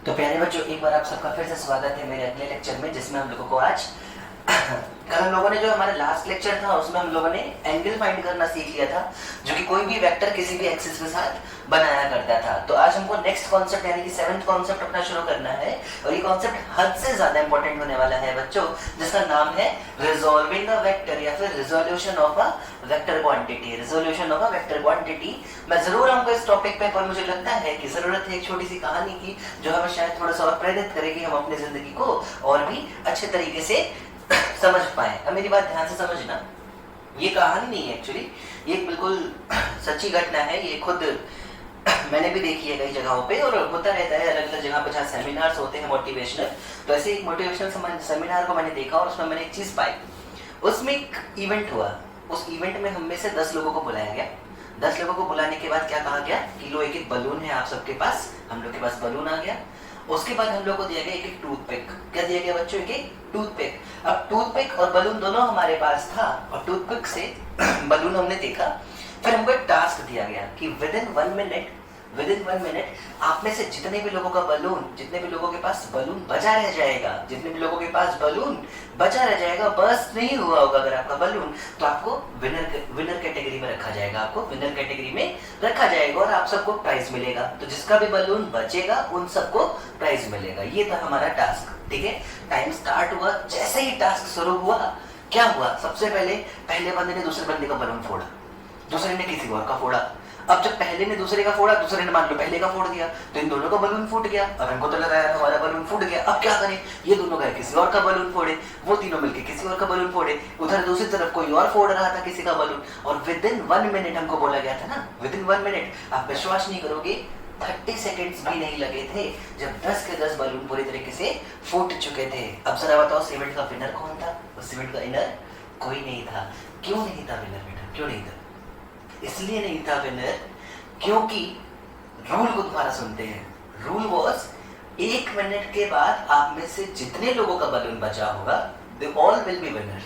तो प्यारे बच्चों, एक बार आप सबका फिर से स्वागत है मेरे अगले लेक्चर में, जिसमें हम लोगों को आज कल हम लोगों ने जो हमारा लास्ट लेक्चर था उसमें हम लोगों ने एंगल फाइंड करना सीख लिया था, जो कि कोई भी वेक्टर किसी भी एक्सिस के साथ बनाया करता था। तो आज हमको नेक्स्ट कॉन्सेप्ट यानी कि 7th कॉन्सेप्ट अपना शुरू करना है, और ये कॉन्सेप्ट हद से ज्यादा इंपॉर्टेंट होने वाला है बच्चों, जिसका नाम है रिजॉल्विंग अ वेक्टर या फिर resolution of a vector quantity. Resolution of a vector quantity मैं जरूर हमको इस टॉपिक पे, पर मुझे लगता है कि जरूरत है एक छोटी सी कहानी की, जो हमें शायद थोड़ा सा और प्रेरित करेगी, हम अपनी जिंदगी को और भी अच्छे तरीके से समझ पाए। अब मेरी बात ध्यान से समझना, ये कहानी नहीं है एक्चुअली, ये बिल्कुल सच्ची घटना है। ये खुद मैंने भी देखी है कई जगहों पे, और होता रहता है अलग अलग जगह पे जहाँ सेमिनार्स होते हैं मोटिवेशनल। तो ऐसे एक मोटिवेशनल सेमिनार को मैंने देखा, और उसमें मैंने एक चीज पाई। उसमें एक इवेंट हुआ, उस इवेंट में हम में से 10 लोगों को बुलाया गया। 10 लोगों को बुलाने के बाद क्या कहा गया कि लो एक एक बलून है आप सबके पास। हम लोग के पास बलून आ गया। उसके बाद हम लोग को दिया गया एक एक टूथपिक। क्या दिया गया बच्चों? एक एक टूथपिक। अब टूथपिक और बलून दोनों हमारे पास था, और टूथपिक से बलून हमने देखा। फिर हमको एक टास्क दिया गया कि विद इन 1 मिनट आप में से जितने भी लोगों का बलून, जितने भी लोगों के पास बलून बचा रह जाएगा, जितने भी लोगों के पास बलून बचा रह जाएगा, बस नहीं हुआ होगा अगर आपका बलून, तो आपको विनर कैटेगरी में रखा जाएगा। आपको विनर कैटेगरी में रखा जाएगा और आप सबको प्राइज मिलेगा। तो जिसका भी बलून बचेगा उन सबको प्राइज मिलेगा। ये था हमारा टास्क, ठीक है। टाइम स्टार्ट हुआ। जैसे ही टास्क शुरू हुआ, क्या हुआ? सबसे पहले बंदे ने दूसरे बंदे का बलून फोड़ा, दूसरे ने किसी और का फोड़ा। अब जब पहले ने दूसरे का फोड़ा, दूसरे ने मान लो पहले का फोड़ दिया, तो इन दोनों का बलून फूट गया। अब इनको तो लगा यार हमारा बलून फूट गया, अब क्या करें? ये दोनों गए किसी और का बलून फोड़े, वो तीनों मिलके किसी और का बलून फोड़े। उधर दूसरी तरफ कोई और फोड़ रहा था किसी का बलून, और विद इन 1 मिनट हमको बोला गया था ना, विद इन 1 मिनट। आप विश्वास नहीं करोगे, 30 सेकेंड्स भी नहीं लगे थे जब 10 के 10 बलून पूरी तरीके से फूट चुके थे। अब जरा बताओ, उस इवेंट का विनर कौन था? उस इवेंट का विनर कोई नहीं था। क्यों नहीं था विनर बेटा? क्यों नहीं था? इसलिए नहीं था विनर क्योंकि रूल को दोबारा सुनते हैं। रूल वाज 1 मिनट के बाद आप में से जितने लोगों का बलून बचा होगा, they all will be winner.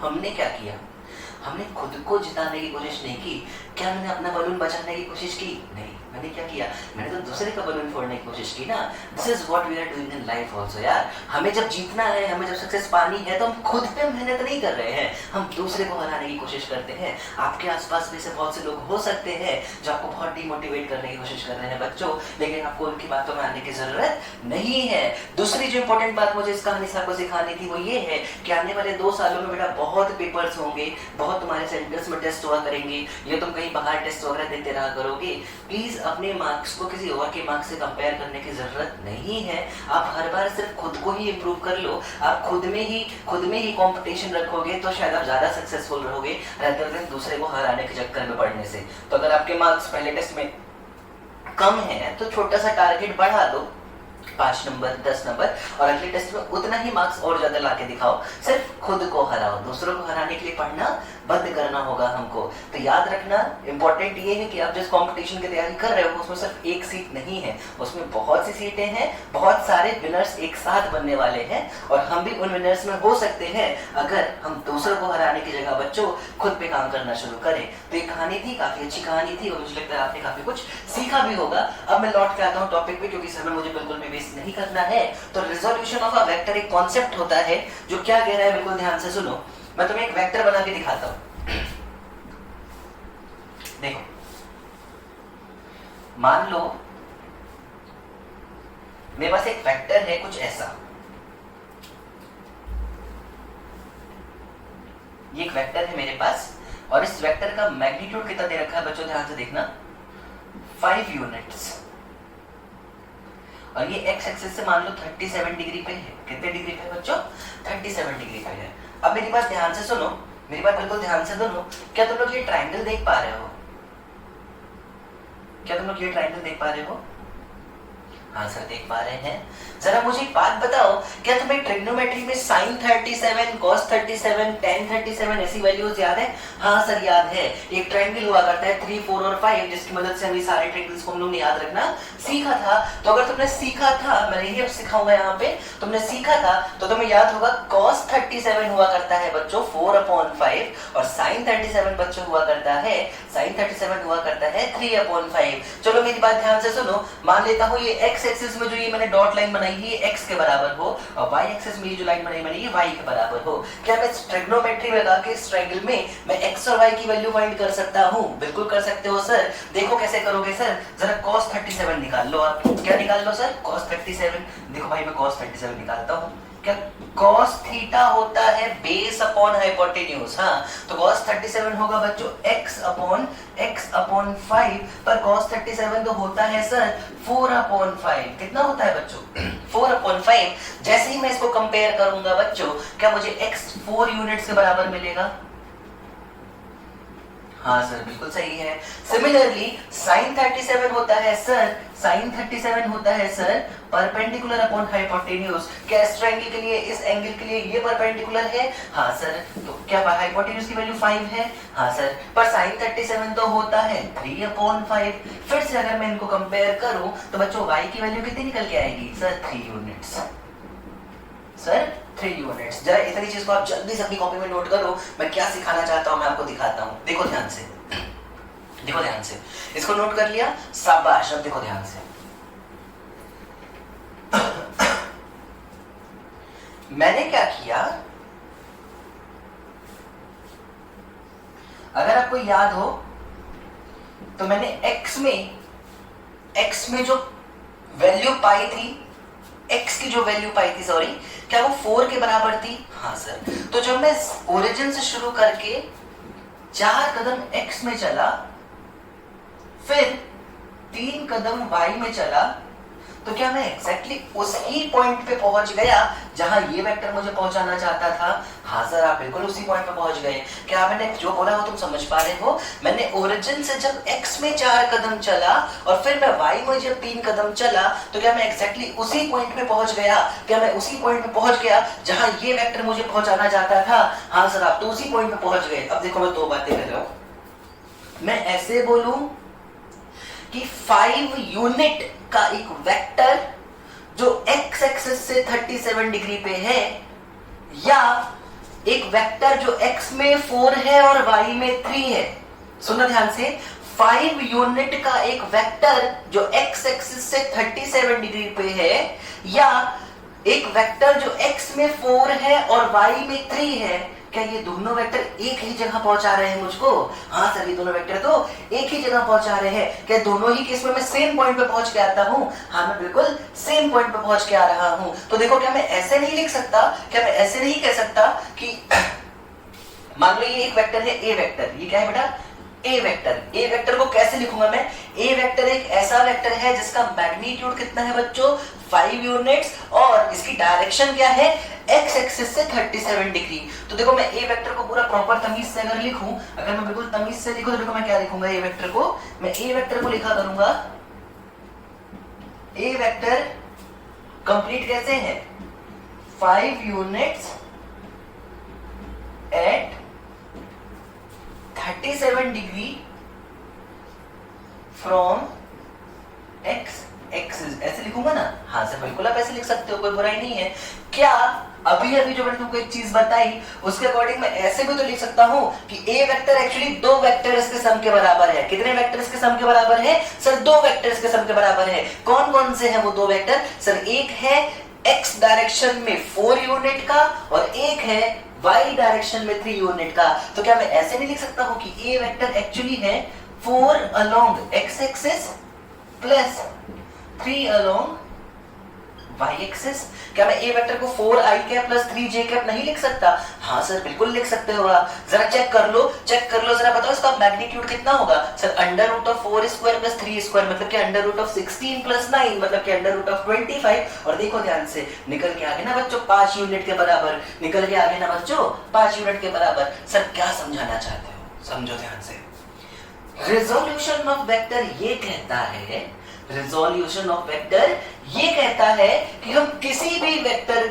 हमने क्या किया? हमने खुद को जिताने की कोशिश नहीं की। क्या मैंने अपना बलून बचाने की कोशिश की? नहीं। मैंने क्या किया? मैंने तो दूसरे का बलून फोड़ने की कोशिश की ना। This is what we are doing in life also यार। हमें जब जीतना है, हमें जब सक्सेस पानी है, तो हम खुद पे मेहनत नहीं कर रहे हैं, हम दूसरे को हराने की कोशिश करते हैं। आपके आसपास में से बहुत से लोग हो सकते हैं जो आपको बहुत डिमोटिवेट करने की कोशिश कर रहे हैं बच्चों, लेकिन आपको उनकी बातों में आने की जरूरत नहीं है। दूसरी जो इंपॉर्टेंट बात मुझे इस कहानी से आपको सिखानी थी, वो ये है कि आने वाले 2 सालों में बेटा बहुत पेपर्स होंगे, बहुत तुम्हारे सेंटर्स में टेस्ट हुआ करेंगे, या तुम कहीं बाहर टेस्ट वगैरह देते रहा करोगे। प्लीज अपने मार्क्स को किसी और के मार्क्स से कंपेयर करने की जरूरत नहीं है। आप हर बार सिर्फ खुद को ही इम्प्रूव कर लो। आप खुद में ही कंपटीशन रखोगे तो शायद आप ज्यादा सक्सेसफुल रहोगे, rather than दूसरे को हराने के चक्कर में पड़ने से। तो अगर आपके मार्क्स पहले टेस्ट में कम है तो छोटा सा टारगेट बढ़ा दो, 5 नंबर 10 नंबर, और अगले टेस्ट में उतना ही मार्क्स और ज्यादा लाके दिखाओ। सिर्फ खुद को हराओ, दूसरों को हराने के लिए पढ़ना बंद करना होगा हमको। तो याद रखना, इंपॉर्टेंट ये है कि आप जिस कंपटीशन की तैयारी कर रहे हो उसमें सिर्फ एक सीट नहीं है, उसमें बहुत सी सीटें हैं, बहुत सारे विनर्स एक साथ बनने वाले हैं, और हम भी उन विनर्स में हो सकते हैं अगर हम दूसरों को हराने की जगह बच्चों खुद पे काम करना शुरू करें। तो ये कहानी थी, काफी अच्छी कहानी थी, और मुझे लगता है आपने काफी कुछ सीखा भी होगा। अब मैं लौट के आता हूँ टॉपिक पे, क्योंकि समय मुझे बिल्कुल भी वेस्ट नहीं करना है। तो रिजोल्यूशन ऑफ अ वेक्टर एक कॉन्सेप्ट होता है जो क्या कह रहा है, बिल्कुल ध्यान से सुनो। मैं तुम्हें एक वेक्टर बना के दिखाता हूं। देखो, मान लो मेरे पास एक वेक्टर है कुछ ऐसा। ये एक वेक्टर है मेरे पास, और इस वेक्टर का मैग्नीट्यूड कितना दे रखा है बच्चों? ध्यान से देखना, 5 यूनिट्स। और ये एक्स एक्सिस से मान लो 37 डिग्री पे है। कितने डिग्री पे बच्चों? 37 डिग्री पे है। अब मेरी बात ध्यान से सुनो, मेरी बात बिल्कुल ध्यान से सुनो। क्या तुम लोग ये ट्रायंगल देख पा रहे हो? क्या तुम लोग ये ट्रायंगल देख पा रहे हो? हाँ सर, देख पा रहे हैं। जरा मुझे एक बात बताओ, क्या तुम्हें ट्रिग्नोमेट्री में sin 37, cos 37, tan 37 ऐसी वैल्यूज याद है? हाँ सर याद है। एक ट्रायंगल हुआ करता है 3, 4 और 5, जिसकी मदद से हम सारे ट्रायंगल्स को हम लोग ने याद रखना सीखा था। तो अगर तुमने सीखा था, मैंने ये अब सिखाऊंगा यहाँ पे, तुमने सीखा था तो तुम्हें याद होगा cos 37 हुआ करता है बच्चों 4/5, और sin 37 बच्चों हुआ करता है, sin 37 हुआ करता है 3/5। चलो मेरी बात ध्यान से सुनो, मान लेता हूँ ये x एक्स एक्सिस में जो ये मैंने डॉट लाइन बनाई है ये एक्स के बराबर हो और वाई एक्सिस में ये जो लाइन बनाई मैंने ये वाई के बराबर हो। क्या मैं ट्रिग्नोमेट्री लगा के इस ट्रायंगल में मैं एक्स और वाई की वैल्यू फाइंड कर सकता हूँ? बिल्कुल कर सकते हो सर। देखो कैसे करोगे सर, जरा cos 37 निकाल लो आप। क्या निकाल लो सर? cos 37। देखो भाई मैं cos 37 निकालता हूँ। क्या cos थीटा होता है बेस अपॉन हाइपोटेन्यूज। हाँ, तो cos 37 होगा बच्चों x अपॉन 5, पर cos 37 तो होता है सर 4 अपॉन 5। कितना होता है बच्चों? 4 अपॉन 5। जैसे ही मैं इसको कंपेयर करूंगा बच्चों, क्या मुझे x 4 यूनिट्स के बराबर मिलेगा? हाँ सर बिल्कुल सही है। सिमिलरली sin 37 होता है सर, sin 37 होता है सर परपेंडिकुलर अपॉन हाइपोटेन्यूज। क्या इस ट्रायंगल के लिए, इस एंगल के लिए ये परपेंडिकुलर है? हाँ सर। तो क्या हाइपोटेन्यूज की वैल्यू 5 है? हाँ सर। पर sin 37 तो होता है 3 अपॉन 5। फिर से अगर मैं इनको कंपेयर करूं तो बच्चों y की वैल्यू कितनी निकल के आएगी सर? 3 units sir, 3 units. जरा इतनी चीज को आप जल्दी से अपनी कॉपी में नोट करो। मैं क्या सिखाना चाहता हूं मैं आपको दिखाता हूं। देखो ध्यान से, देखो ध्यान से। इसको नोट कर लिया? शाबाश। अब देखो ध्यान से। मैंने क्या किया, अगर आपको याद हो तो मैंने x में जो वैल्यू पाई थी, x की जो वैल्यू पाई थी, सॉरी, क्या वो 4 के बराबर थी? हाँ सर। तो जब मैं ओरिजिन से शुरू करके 4 कदम x में चला, फिर 3 कदम y में चला, तो क्या मैं एग्जैक्टली उसी पॉइंट पे पहुंच गया जहां ये वेक्टर मुझे पहुंचाना चाहता था? हाँ सर, आप बिल्कुल उसी पॉइंट पे पहुंच गए। क्या मैंने जो बोला वो तुम समझ पा रहे हो? मैंने ओरिजिन से जब x में 4 कदम चला और फिर मैं y में जब 3 कदम चला, तो क्या मैं एग्जैक्टली उसी पॉइंट पे पहुंच गया? क्या मैं उसी पॉइंट पे पहुंच गया जहां ये वेक्टर मुझे पहुंचाना चाहता था? हाँ सर, आप तो उसी पॉइंट पे पहुंच गए। अब देखो मैं 2 बातें कर रहा हूं। मैं ऐसे बोलूं कि 5 यूनिट का एक वेक्टर जो x एक्सिस से 37 डिग्री पे है, या एक वेक्टर जो x में 4 है और y में 3 है। सुनो ध्यान से, 5 यूनिट का एक वेक्टर जो x एक्सिस से 37 डिग्री पे है, या एक वेक्टर जो x में 4 है और y में 3 है, क्या ये दोनों वेक्टर एक ही जगह पहुंचा रहे हैं मुझको? हाँ सर, ये दोनों वेक्टर तो एक ही जगह पहुंचा रहे हैं। क्या दोनों ही केस में मैं सेम पॉइंट पे पहुंच के आता हूँ? हाँ, मैं बिल्कुल सेम पॉइंट पे पहुंच के आ रहा हूँ। तो देखो, क्या मैं ऐसे नहीं लिख सकता, क्या मैं ऐसे नहीं कह सकता कि मान लो ये एक वेक्टर है ए वेक्टर, ये क्या है बेटा? ए वेक्टर। ए वेक्टर को कैसे लिखूंगा मैं? ए वेक्टर एक ऐसा वेक्टर है जिसका मैग्नीट्यूड कितना है बच्चों? 5 यूनिट्स, और इसकी डायरेक्शन क्या है? एक्स एक्सिस से 37 डिग्री। तो देखो, मैं ए वेक्टर को पूरा प्रॉपर तमीज से अगर लिखूं, अगर मैं बिल्कुल तमीज से लिखूं, तो देखो मैं क्या लिखूंगा? ए वेक्टर को, मैं ए वेक्टर को लिखा करूंगा, ए वेक्टर कंप्लीट कैसे है? 5 units at 37 degree from x axis. ऐसे लिखूंगा ना? हाँ सर, बिल्कुल आप ऐसे लिख सकते हो, कोई बुराई नहीं है। क्या अभी जो मैंने तुमको एक चीज बताई उसके अकॉर्डिंग मैं ऐसे भी तो लिख सकता हूं कि ए वेक्टर एक्चुअली 2 वेक्टर्स के सम के बराबर है। कितने वेक्टर्स के सम के बराबर है सर? 2 वेक्टर्स के सम के बराबर है। कौन कौन से हैं वो 2 वेक्टर सर? एक है x डायरेक्शन में 4 यूनिट का और एक है y डायरेक्शन में 3 यूनिट का। तो क्या मैं ऐसे नहीं लिख सकता हूं कि ए वेक्टर एक्चुअली है 4 along x axis plus 3 along y axis? क्या मैं ए वेक्टर को 4i cap plus 3j cap नहीं लिख सकता? हाँ सर, बिल्कुल लिख सकते हो आप। जरा चेक कर लो, चेक कर लो, जरा बताओ इसका मैग्नीट्यूड कितना होगा sir? Under root of 4 square plus 3 square, मतलब कि अंडर रूट ऑफ 16 प्लस 9, मतलब कि अंडर रूट ऑफ 25। और देखो ध्यान से, निकल के आगे ना बच्चों 5 यूनिट के बराबर, निकल के आगे ना बच्चों 5 यूनिट के बराबर। सर क्या समझाना चाहते हो? समझो ध्यान से। रिजोल्यूशन ऑफ वेक्टर ये कहता है, रिजोल्यूशन ऑफ वेक्टर ये कहता है कि हम किसी भी वेक्टर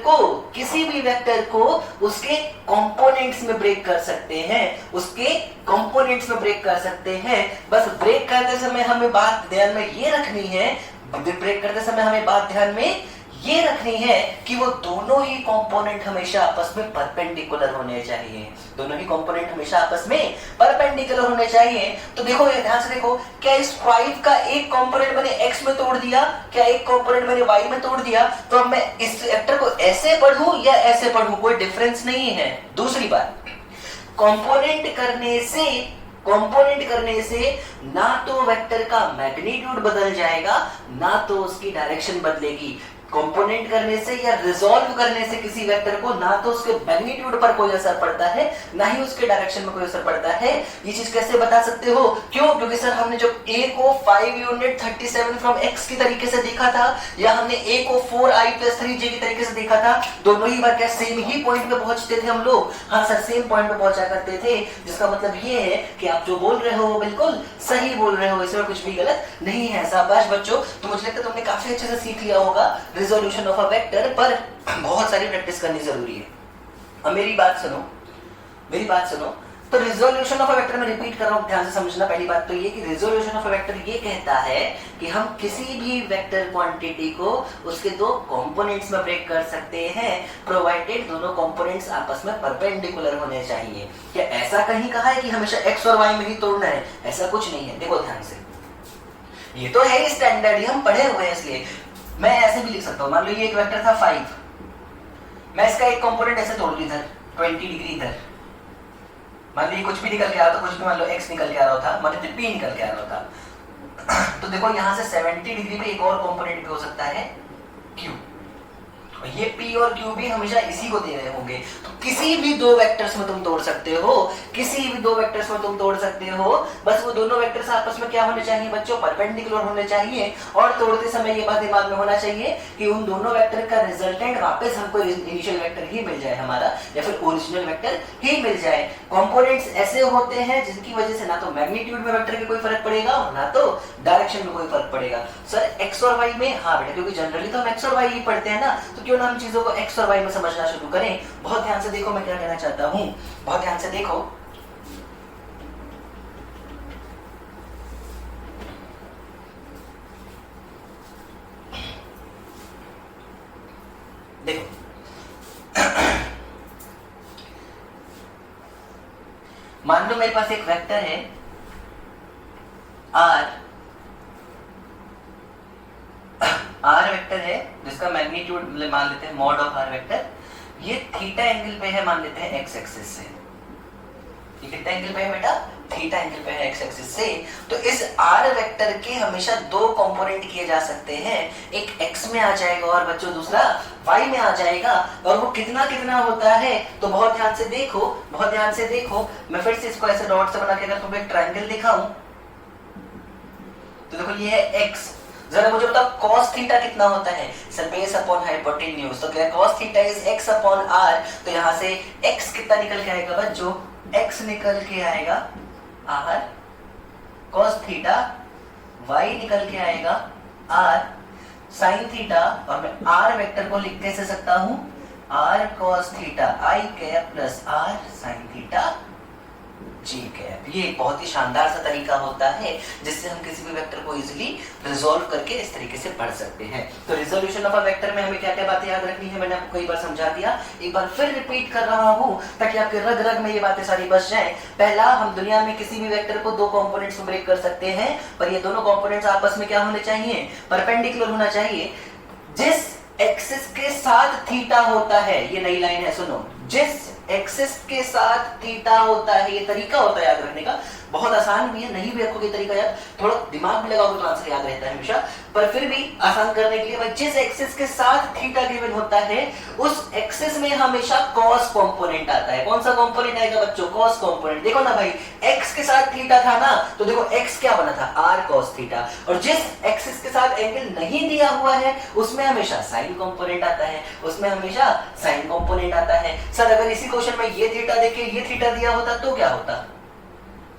को उसके कंपोनेंट्स में ब्रेक कर सकते हैं, उसके कंपोनेंट्स में ब्रेक कर सकते हैं। बस ब्रेक करते समय हमें बात ध्यान में ये रखनी है, ब्रेक करते समय हमें बात ध्यान में ये रखनी है कि वो दोनों ही कंपोनेंट हमेशा आपस में परपेंडिकुलर होने चाहिए, दोनों ही कंपोनेंट हमेशा आपस में परपेंडिकुलर होने चाहिए। तो देखो ये ध्यान से देखो, क्या इस 5 का एक कंपोनेंट मैंने x में तोड़ दिया, क्या एक कंपोनेंट मैंने y में तोड़ दिया, तो अब मैं इस वेक्टर को ऐसे पढ़ूं या ऐसे पढ़ूं, कोई डिफरेंस नहीं है। दूसरी बात, कंपोनेंट करने से ना तो वेक्टर का मैग्नीट्यूड बदल जाएगा, ना तो उसकी डायरेक्शन बदलेगी। कंपोनेंट करने से या रिजॉल्व करने से किसी वेक्टर को ना तो उसके मैग्नीट्यूड पर कोई असर पड़ता है, ना ही उसके डायरेक्शन में कोई असर पड़ता है। ये चीज कैसे बता सकते हो? क्यों? क्योंकि सर हमने जब a को 5 यूनिट 37 फ्रॉम x की तरीके से देखा था, या हमने a को 4i + 3j की तरीके से देखा था, दोनों ही बार क्या सेम ही पॉइंट पे पहुंचते थे हम लोग? हाँ सर, सेम पॉइंट पे पहुंचा करते थे। जिसका मतलब ये है कि आप जो बोल रहे हो वो बिल्कुल सही बोल रहे हो, इसमें कुछ भी गलत नहीं है। शाबाश बच्चों, तो मुझे लगता है तुमने काफी अच्छे से सीख लिया होगा रिजोल्यूशन ऑफ अ वेक्टर, पर बहुत सारी प्रैक्टिस करनी जरूरी है। अब मेरी बात सुनो। तो रिजोल्यूशन ऑफ अ वेक्टर में रिपीट कर रहा हूं, ध्यान से समझना। पहली बात तो ये कि रिजोल्यूशन ऑफ अ वेक्टर ये कहता है कि हम किसी भी वेक्टर क्वांटिटी को उसके दो कंपोनेंट्स में ब्रेक कर सकते हैं, प्रोवाइडेड दोनों कंपोनेंट्स आपस में परपेंडिकुलर होने चाहिए। क्या ऐसा कहीं कहा है कि हमेशा x और y में ही तोड़ना है? ऐसा कुछ नहीं है। देखो ध्यान से, ये तो है स्टैंडर्ड, हम पढ़े हुए हैं, इसलिए मैं ऐसे भी लिख सकता हूं। मान लो ये एक वेक्टर था 5, मैं इसका एक कंपोनेंट ऐसे तोड़ दूं इधर 20 डिग्री इधर, मान लीजिए कुछ भी निकल के आ रहा था, कुछ भी मान लो x निकल के आ रहा था, मान लीजिए p निकल के आ रहा था। तो देखो यहां से 70 डिग्री पे एक और कंपोनेंट भी हो सकता है q, ये p और q भी हमेशा इसी को दे रहे होंगे। तो किसी भी दो वेक्टर्स में तुम तोड़ सकते हो, बस वो दोनों वेक्टर्स आपस में क्या होने चाहिए बच्चों? परपेंडिकुलर होने चाहिए। और तोड़ते समय ये बात दिमाग में होना चाहिए कि उन दोनों वेक्टर का रिजल्टेंट वापस हमको इनिशियल वेक्टर ही मिल जाए हमारा, या फिर ओरिजिनल वेक्टर ही मिल जाए। कंपोनेंट्स ऐसे होते हैं जिनकी वजह से ना तो मैग्नीट्यूड में वेक्टर के कोई फर्क पड़ेगा और ना तो डायरेक्शन में कोई फर्क पड़ेगा। सर x और y में, हाँ बेटा, क्योंकि जनरली तो हम x और y ही पढ़ते हैं ना, तो क्यों ना हम चीजों को x और y में समझना शुरू करें। बहुत ध्यान से देखो मैं क्या कहना चाहता हूं, बहुत ध्यान से देखो। मान लो मेरे पास एक वेक्टर है r वेक्टर है जिसका मैग्नीट्यूड मान लेते हैं मॉड ऑफ r वेक्टर। ये थीटा एंगल पे है, मान लेते हैं x एक्सिस से। ये कितना एंगल पे है बेटा? थीटा एंगल पे है x एक्सिस से। तो इस r वेक्टर के हमेशा दो कंपोनेंट किए जा सकते हैं, एक x में आ जाएगा और बच्चों दूसरा y में आ जाएगा। और वो कितना कितना होता है तो बहुत ध्यान से देखो। मैं फिर से इसको ऐसे डॉट से बना के अगर तुम्हें एक ट्रायंगल दिखाऊं तो देखो ये है x। जरा मुझे बताओ cos थीटा कितना होता है? Sir base upon hypotenuse. तो क्या cos theta is x upon r। तो यहां से x कितना निकल के आएगा बच्चों? x निकल के आएगा r cos थीटा, y निकल के आएगा r sin थीटा, और मैं r वेक्टर को लिख कैसे सकता हूं? r cos theta i cap plus r sin theta j cap. ये एक बहुत ही शानदार सा तरीका होता है जिससे हम किसी भी वेक्टर को इजीली रिजॉल्व करके इस तरीके से पढ़ सकते हैं। तो रिजोल्यूशन ऑफ अ वेक्टर में हमें क्या क्या बातें याद रखनी है, मैंने आपको कई बार समझा दिया, एक बार फिर रिपीट कर रहा हूं ताकि आपके रग रग में ये बातें सारी बस जाएं। पहला, हम दुनिया में किसी भी वेक्टर को दो कंपोनेंट्स में ब्रेक कर सकते हैं, पर ये दोनों कंपोनेंट्स आपस में क्या होने चाहिए? परपेंडिकुलर होना चाहिए। जिस एक्सिस के साथ थीटा होता है, ये नई लाइन है सुनो, जिस एक्सिस के साथ थीटा होता है, ये तरीका होता है याद रखने का। बहुत आसान भी है, नहीं भी रखोगे तरीका याद, थोड़ा दिमाग में लगाओगे तो आंसर याद रहता है हमेशा, पर फिर भी आसान करने के लिए भाई जिस एक्सिस के साथ थीटा गिवन होता है उस एक्सिस में हमेशा कॉस कंपोनेंट आता है। कौन सा कंपोनेंट आएगा बच्चों? Cos component. देखो ना भाई, एक्स के साथ थीटा था ना, तो देखो एक्स क्या बना था? R cos theta. और जिस एक्सिस के साथ एंगल नहीं दिया हुआ है उसमें हमेशा साइन कंपोनेंट आता है, सर अगर इसी क्वेश्चन में ये थीटा देके ये थीटा दिया होता तो क्या होता?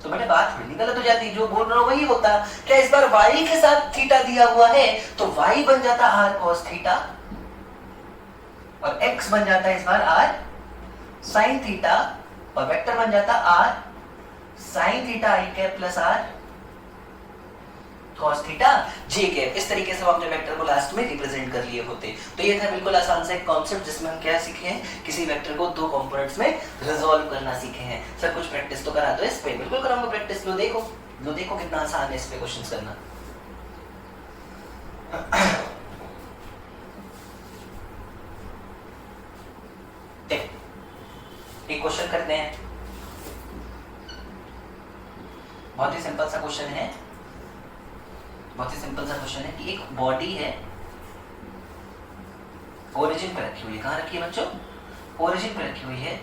तो मैंने बात थोड़ी गलत हो जाती, जो बोल रहा हूं वही होता। क्या इस बार y के साथ थीटा दिया हुआ है तो y बन जाता r cos थीटा, और x बन जाता है इस बार r sin थीटा, और वेक्टर बन जाता r sin theta i cap plus r। cos theta j cap. इस तरीके से हम अपने वेक्टर को लास्ट में रिप्रेजेंट कर लिए होते। तो ये था बिल्कुल आसान सा एक कॉन्सेप्ट जिसमें हम क्या सीखे हैं, किसी वेक्टर को दो कंपोनेंट्स में रिजॉल्व करना सीखे हैं। सर कुछ प्रैक्टिस तो करा दो इस पे। बिल्कुल कराऊंगा प्रैक्टिस। लो देखो कितना आसान है इस पे क्वेश्चंस करना। एक क्वेश्चन करते हैं, बहुत ही सिंपल सा क्वेश्चन है, बहुत ही सिंपल सा क्वेश्चन है कि एक बॉडी है, ओरिजिन पे रखी हुई है। कहाँ रखी है बच्चों? ओरिजिन पे रखी हुई है।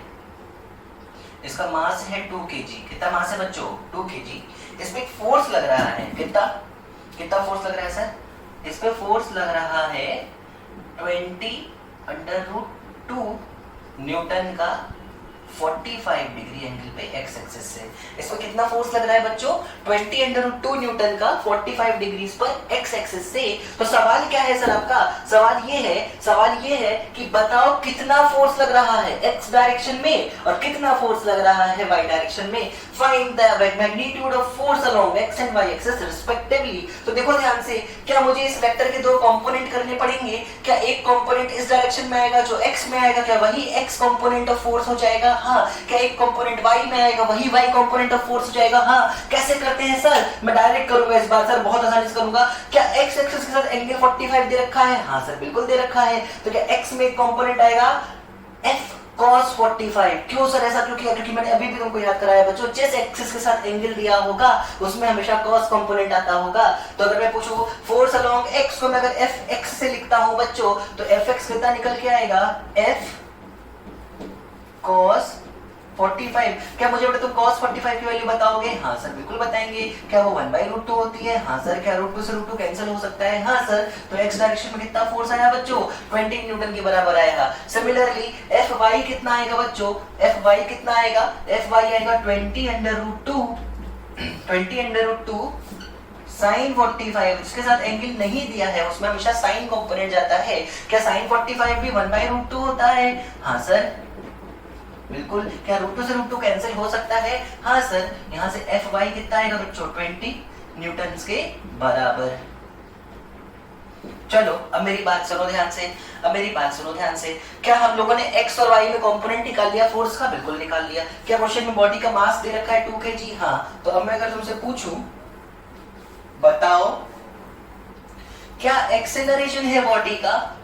इसका मास है 2 kg। कितना मास है बच्चों? 2 kg। इस पे फोर्स लग रहा है, कितना फोर्स लग रहा है सर? इस पे फोर्स लग रहा है 20√2 न्यूटन का 45 डिग्री एंगल पे एक्स एक्सिस से। इसमें कितना फोर्स लग रहा है बच्चों? 20√2 न्यूटन का 45 डिग्रीज पर एक्स एक्सिस से। तो सवाल क्या है सर आपका? सवाल ये है कि बताओ कितना फोर्स लग रहा है एक्स डायरेक्शन में और कितना फोर्स लग रहा है वाई डायरेक्शन में। Find the magnitude of force along x and y axis respectively. तो देखो ध्यान से, क्या मुझे इस वेक्टर के दो कंपोनेंट करने पड़ेंगे? क्या एक कंपोनेंट इस डायरेक्शन में आएगा जो एक्स में आएगा, क्या वही एक्स कंपोनेंट ऑफ फोर्स हो जाएगा? हाँ। क्या एक कंपोनेंट y में आएगा वही y कंपोनेंट ऑफ फोर्स हो जाएगा? हाँ। कैसे करते हैं सर? मैं डायरेक्ट करूंगा इस बार सर, बहुत आसानी से करूंगा। क्या x एक्सिस के साथ एंगल 45 दे रखा है? हाँ सर बिल्कुल दे रखा है। तो क्या x में एक कंपोनेंट आएगा f cos 45। क्यों सर ऐसा क्यों किया? क्योंकि मैंने अभी भी तुमको याद कराया बच्चों, जिस एक्सिस के साथ एंगल दिया होगा उसमें हमेशा cos कंपोनेंट आता होगा। तो अगर मैं पूछूं फोर्स अलोंग x को मैं अगर fx से लिखता हूं बच्चों, तो fx कितना निकल के आएगा? f cos 45। क्या मुझे बेटा तुम cos 45 की वैल्यू बताओगे? हाँ सर बिल्कुल बताएंगे। क्या वो 1/√2 होती है? हाँ सर। क्या √2 से √2 कैंसिल हो सकता है? हाँ सर। तो x डायरेक्शन में कितना फोर्स आया बच्चों? 20 न्यूटन के बराबर आएगा। सिमिलरली Fy कितना आएगा बच्चों? Fy कितना आएगा? Fy आएगा 20√2 sin 45। जिसके साथ एंगल नहीं दिया है उसमें हमेशा साइन कंपोनेंट जाता है। क्या sin 45 भी 1/√2 होता है? हाँ सर बिल्कुल। क्या √2 से √2 कैंसिल हो सकता है? हाँ सर। यहाँ से Fy कितना आएगा बच्चों? 20 न्यूटन के बराबर। चलो अब मेरी बात सुनो ध्यान से। क्या हम लोगों ने x और y में कंपोनेंट निकाल लिया फोर्स का? बिल्कुल निकाल लिया। क्या क्वेश्चन में बॉडी का मास दे रखा है 2 kg? हाँ। तो अब मैं अगर तुमसे पूछूं, बताओ क्या एक्सेलरेशन है बॉडी का?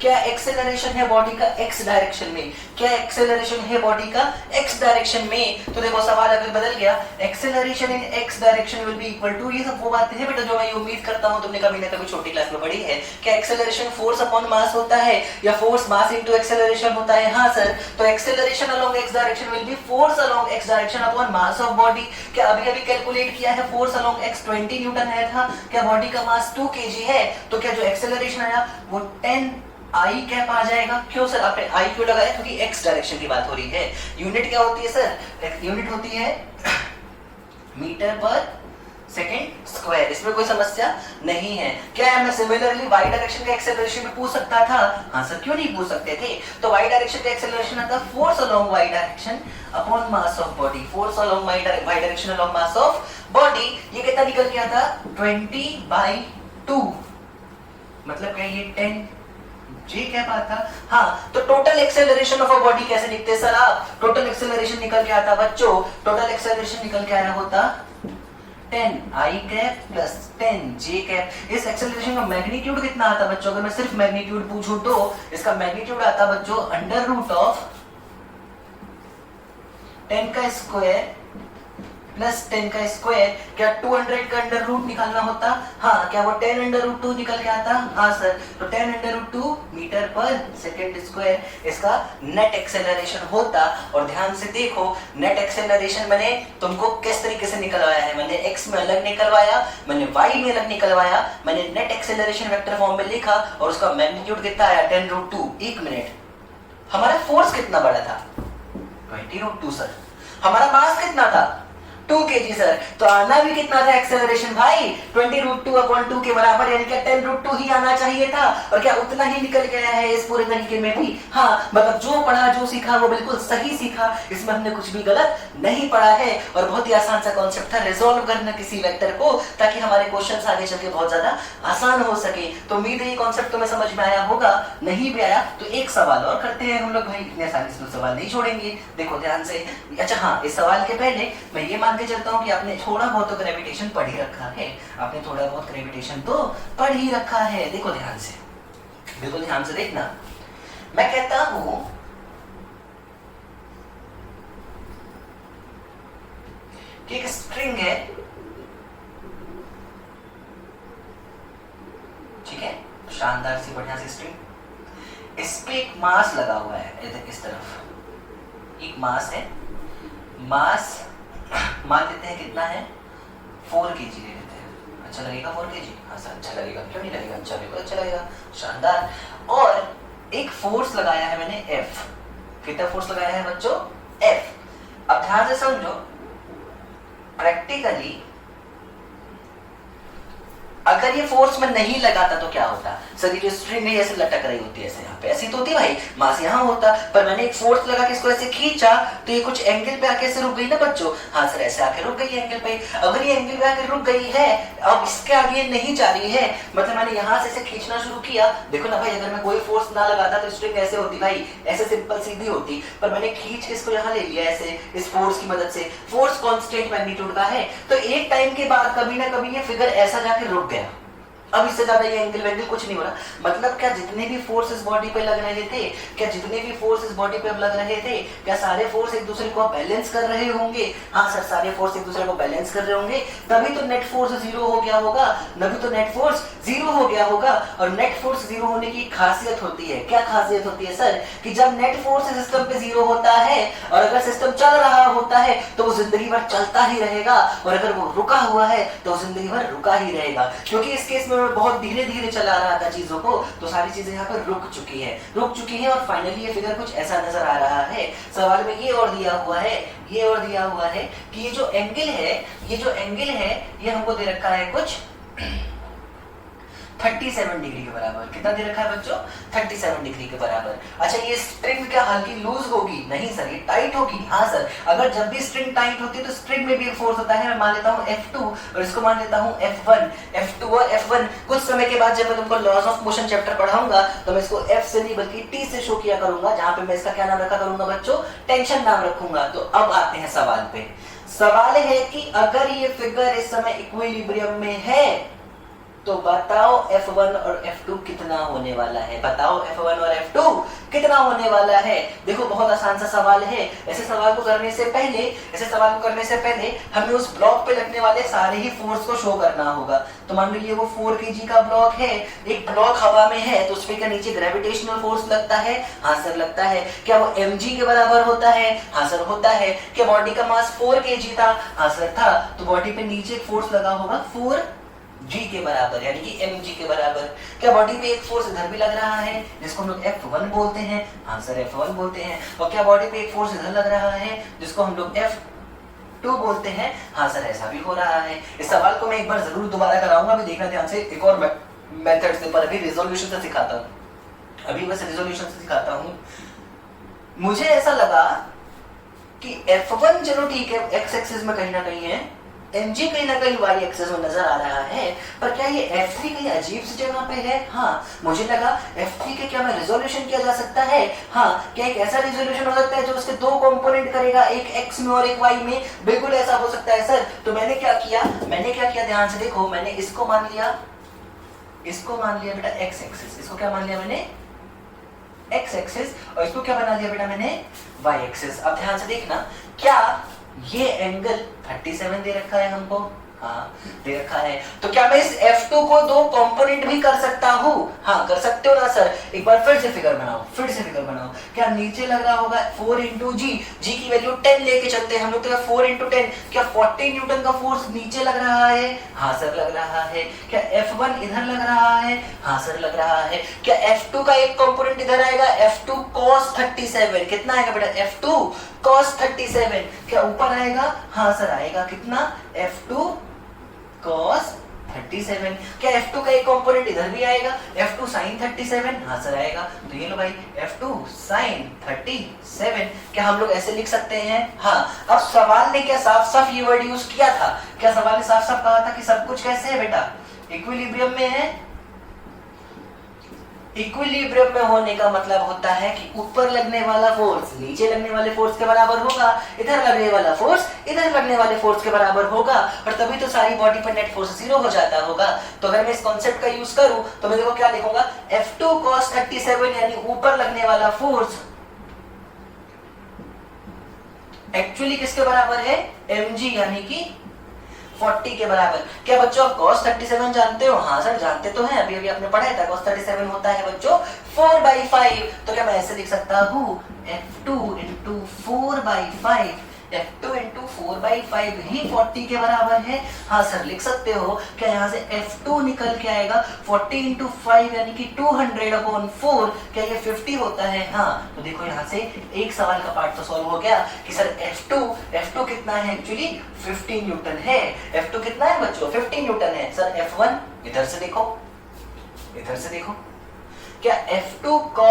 क्या एक्सेलरेशन है बॉडी का x डायरेक्शन में? क्या एक्सेलरेशन है बॉडी का x डायरेक्शन में? तो देखो सवाल अगर बदल गया, acceleration in x direction will be equal to, ये सब वो बातें हैं बेटा जो मैं उम्मीद करता हूं तुमने कभी ना कभी छोटी क्लास में पढ़ी है। क्या एक्सेलरेशन फोर्स अपॉन मास होता है या फोर्स मास इनटू एक्सेलरेशन होता है? हाँ सर। तो acceleration along x direction will B force along x direction upon mass of body. क्या अभी कैलकुलेट किया है फोर्स अलोंग x 20 न्यूटन आया था। क्या बॉडी का मास 2 kg है, तो क्या जो एक्सेलरेशन आया वो 10 I कैप आ जाएगा। क्यों सर आपने I क्यों लगाया? क्योंकि x डायरेक्शन की बात हो रही है। यूनिट क्या होती है सर? यूनिट होती है मीटर पर सेकेंड स्क्वायर। इसमें कोई समस्या नहीं है। क्या मैं सिमिलरली y डायरेक्शन का एक्सेलरेशन भी पूछ सकता था? हाँ सर क्यों नहीं पूछ सकते थे। तो y डायरेक्शन का एक्सेलरेशन आता force along y direction upon mass of body. Force along y direction along mass of body. ये कितना निकल गया था? 20/2। मतलब क्या ये 10 जी क्या बात था? हाँ। तो total acceleration of a body कैसे लिखते हैं सर आप? टोटल एक्सेलरेशन निकल के आता बच्चों, टोटल एक्सेलरेशन निकल के आया होता 10 I cap plus 10 J cap. इस एक्सेलरेशन का मैग्नीट्यूड कितना आता बच्चों? अगर मैं सिर्फ मैग्नीट्यूड पूछूं तो इसका मैग्नीट्यूड आता बच्चों √10 का स्क्वायर प्लस 10 का स्क्वायर। क्या 200 का अंडर रूट निकालना होता? हाँ। क्या वो 10√2 निकल के आता? हाँ सर। तो 10√2 मीटर पर सेकेंड स्क्वायर इसका नेट एक्सेलरेशन होता। और ध्यान से देखो, नेट एक्सेलरेशन मैंने तुमको किस तरीके से निकलवाया है। मैंने x में अलग निकलवाया, मैंने y में अलग निकलवाया, मैंने नेट एक्सेलरेशन वेक्टर फॉर्म में लिखा और उसका मैग्नीट्यूड कितना आया? 10√2। एक मिनट, हमारा फोर्स कितना बड़ा था? 20√2 सर। हमारा मास कितना था? 2 kg सर। तो आना भी कितना था एक्सेलरेशन भाई? 20√2/2 के बराबर, यानी कि 10√2 ही आना चाहिए था। और क्या उतना ही निकल गया है इस पूरे तरीके में भी? हाँ। मतलब जो पढ़ा जो सीखा वो बिल्कुल सही सीखा, इसमें हमने कुछ भी गलत नहीं पढ़ा है और बहुत ही आसान सा कॉन्सेप्ट था रिजॉल्व करना किसी वेक्टर को, ताकि हमारे क्वेश्चंस आगे चल के बहुत ज्यादा आसान हो सके। तो उम्मीद है ये कॉन्सेप्ट तुम्हें समझ में आया होगा, नहीं भी आया तो एक सवाल और करते हैं हम लोग भाई, इतने आसानी से सवाल नहीं छोड़ेंगे। देखो ध्यान से, अच्छा हाँ, इस सवाल के पहले मैं ये मान के चलता हूँ कि आपने थोड़ा बहुत तो ग्रेविटेशन पढ़ ही रखा है, आपने थोड़ा बहुत ग्रेविटेशन तो पढ़ ही रखा है। देखो ध्यान से, बिल्कुल ध्यान से देखना, मैं कहता हूं कि एक स्ट्रिंग है, ठीक है, शानदार सी बढ़िया सी स्ट्रिंग, इस पे एक मास लगा हुआ है, इस तरफ एक मास है, मास मान लेते हैं कितना है 4 kg ले लेते हैं। अच्छा लगेगा 4 kg? हाँ सर अच्छा लगेगा, क्यों नहीं लगेगा, अच्छा लगेगा, अच्छा लगेगा, शानदार। और एक फोर्स लगाया है मैंने F, कितना फोर्स लगाया है बच्चों? F। अब ध्यान से समझो, प्रैक्टिकली अगर ये फोर्स में नहीं लगाता तो क्या होता? सर ये जो स्ट्रिंग है ऐसे लटक रही होती है, ऐसे यहाँ पे ऐसी तो होती है भाई, मास यहाँ होता, पर मैंने एक फोर्स लगा के इसको ऐसे खींचा तो ये कुछ एंगल पे आके ऐसे रुक गई ना बच्चों। हाँ सर ऐसे आके रुक गई एंगल पे। अगर ये एंगल पे आके रुक गई है, अब इसके आगे नहीं जा रही है, मतलब मैंने यहाँ से ऐसे खींचना शुरू किया, देखो ना भाई, अगर मैं कोई फोर्स ना लगाता तो स्ट्रिंग ऐसे होती भाई, ऐसे सिंपल सीधी होती, पर मैंने खींच के इसको यहाँ ले लिया ऐसे, इस फोर्स की मदद से। फोर्स कांस्टेंट मैग्नीट्यूड का है, तो एक टाइम के बाद कभी ना कभी ये फिगर ऐसा जाके रुक गया, अब इससे ज्यादा ये एंगल वेंगल कुछ नहीं हो रहा। मतलब क्या जितने भी फोर्स इस बॉडी पे लग रहे थे, क्या जितने भी फोर्स इस बॉडी पे अब लग रहे थे, क्या सारे फोर्स एक दूसरे को बैलेंस कर रहे होंगे? हाँ सर सारे फोर्स एक दूसरे को बैलेंस कर रहे होंगे, तभी तो नेट फोर्स 0 हो गया होगा, तभी तो नेट फोर्स 0 हो गया होगा। और नेट फोर्स 0 होने की खासियत होती है, क्या खासियत होती है सर? कि जब नेट फोर्स सिस्टम पे 0 होता है और अगर सिस्टम चल रहा होता है तो वो जिंदगी भर चलता ही रहेगा, और अगर वो रुका हुआ है तो जिंदगी भर रुका ही रहेगा। क्योंकि इस केस में बहुत धीरे धीरे चला रहा था चीजों को, तो सारी चीजें यहाँ पर रुक चुकी है और फाइनली ये फिगर कुछ ऐसा नजर आ रहा है। सवाल में ये और दिया हुआ है, ये और दिया हुआ है कि ये जो एंगल है ये हमको दे रखा है कुछ 37 डिग्री के बराबर। कितना दे रखा है बच्चों? 37 डिग्री के बराबर। अच्छा ये स्ट्रिंग क्या हल्की लूज होगी? नहीं सर ये टाइट होगी। हाँ सर, अगर जब भी स्ट्रिंग टाइट होती है तो स्ट्रिंग में भी एक फोर्स होता है, मैं मान लेता हूँ F2 और इसको मान लेता हूँ F1। F2 और F1 कुछ समय के बाद जब मैं तुमको लॉज ऑफ मोशन चैप्टर पढ़ाऊंगा तो मैं इसको F से नहीं बल्कि T से शो किया करूंगा, जहां पे मैं इसका क्या नाम रखा करूंगा बच्चों? टेंशन नाम रखूंगा। तो अब आते हैं सवाल पे। सवाल है कि अगर ये फिगर इस समय इक्विलिब्रियम में है तो बताओ F1 और F2 कितना होने वाला है? बताओ F1 और F2 कितना होने वाला है? देखो बहुत आसान सा सवाल है। ऐसे सवाल को करने से पहले हमें उस ब्लॉक पे लगने वाले सारे ही फोर्स को शो करना होगा। तो मान लीजिए वो 4 kg का ब्लॉक है, एक ब्लॉक हवा में है, तो उसपे क्या नीचे ग्रेविटेशनल फोर्स लगता है? हाँ सर लगता है। क्या वो mg के बराबर होता है? हाँ सर होता है। क्या बॉडी का मास 4 kg था? हाँ सर था। तो बॉडी पे नीचे एक फोर्स लगा होगा 4g के बराबर, यानी कि mg के बराबर। क्या बॉडी पे एक फोर्स इधर भी लग रहा है जिसको हम लोग F1 बोलते हैं? हाँ सर F1 बोलते हैं। और क्या बॉडी पे एक फोर्स इधर लग रहा है जिसको हम लोग F2 बोलते हैं? हाँ सर ऐसा भी हो रहा है। इस सवाल को मैं एक बार जरूर दोबारा कराऊंगा, अभी देखना ध्यान से, एक और मेथड से, पर अभी रिजोल्यूशन से सिखाता हूँ। मुझे ऐसा लगा कि F1 चलो ठीक है x एक्सिस में कहीं ना कहीं है, mg कहीं ना कहीं y एक्सिस में नजर आ रहा है, पर क्या ये F3 कहीं अजीब सी जगह पे है? हाँ मुझे लगा F3 के क्या मैं रिजोल्यूशन किया जा सकता है? हाँ क्या एक ऐसा रिजोल्यूशन हो सकता है जो उसके 2 कंपोनेंट करेगा, एक x में और एक y में? बिल्कुल ऐसा हो सकता है सर। तो मैंने क्या किया ध्यान से देखो, मैंने इसको मान लिया बेटा x एक्सिस, इसको क्या मान लिया मैंने? x एक्सिस, और इसको क्या बना लिया बेटा मैंने? y axis. अब ध्यान से देखना, क्या ये एंगल 37 दे रखा है हमको? हाँ दे रखा है। तो क्या मैं इस F2 को 2 कंपोनेंट भी कर सकता हूँ? हाँ कर सकते हो ना सर। एक बार फिर से फिगर बनाओ। क्या नीचे लग रहा होगा 4 into g की वैल्यू 10 लेके चलते हैं हम लोग, तो 4 into 10 क्या 40 न्यूटन का फोर्स नीचे लग रहा है? हाँ सर लग रहा है। क्या F1 इधर लग रहा है? हाँ सर लग रहा है। क्या F2 का एक कंपोनेंट इधर आएगा? F2 cos 37, कितना आएगा बेटा? F2 cos 37। क्या ऊपर आएगा? हाँ सर आएगा। कितना? F2 cos 37। क्या F2 का एक कंपोनेंट इधर भी आएगा, F2 sin 37? हाँ सर आएगा। तो ये लो भाई F2 sin 37। क्या हम लोग ऐसे लिख सकते हैं? हाँ। अब सवाल ने क्या साफ साफ ये वर्ड यूज किया था? क्या सवाल ने साफ साफ कहा था कि सब कुछ कैसे है बेटा? इक्विलिब्रियम में है। इक्विलिब्रियम में होने का मतलब होता है कि ऊपर लगने वाला फोर्स नीचे लगने वाले फोर्स के बराबर होगा, इधर लगने वाला फोर्स इधर लगने वाले फोर्स के बराबर होगा, और तभी तो सारी बॉडी पर नेट फोर्स 0 हो जाता होगा। तो अगर मैं इस कॉन्सेप्ट का यूज करूं तो मैं देखो क्या लिखूंगा, F2 cos 37 यानी ऊपर लगने वाला फोर्स एक्चुअली किसके बराबर है? mg यानी कि 40 के बराबर। क्या बच्चों आप cos 37 जानते हो? हाँ सर जानते तो हैं, अभी अभी आपने पढ़ा था। cos 37 होता है बच्चों 4/5। तो क्या मैं ऐसे लिख सकता हूँ F2 into 4/5, F2 into 4/5 ही 40 के बराबर है? हाँ सर लिख सकते हो। क्या यहाँ से F2 निकल के आएगा 40 into 5 यानी कि 200/4। क्या ये 50 होता है? हाँ। तो देखो यहाँ से एक सवाल का पार्ट तो सॉल्व हो गया कि सर F2 कितना है? एक्चुअली 15 न्यूटन है। F2 कितना है बच्चों? 15 न्यूटन है। सर F1 इधर से देखो, इधर से देखो। क्या F2 को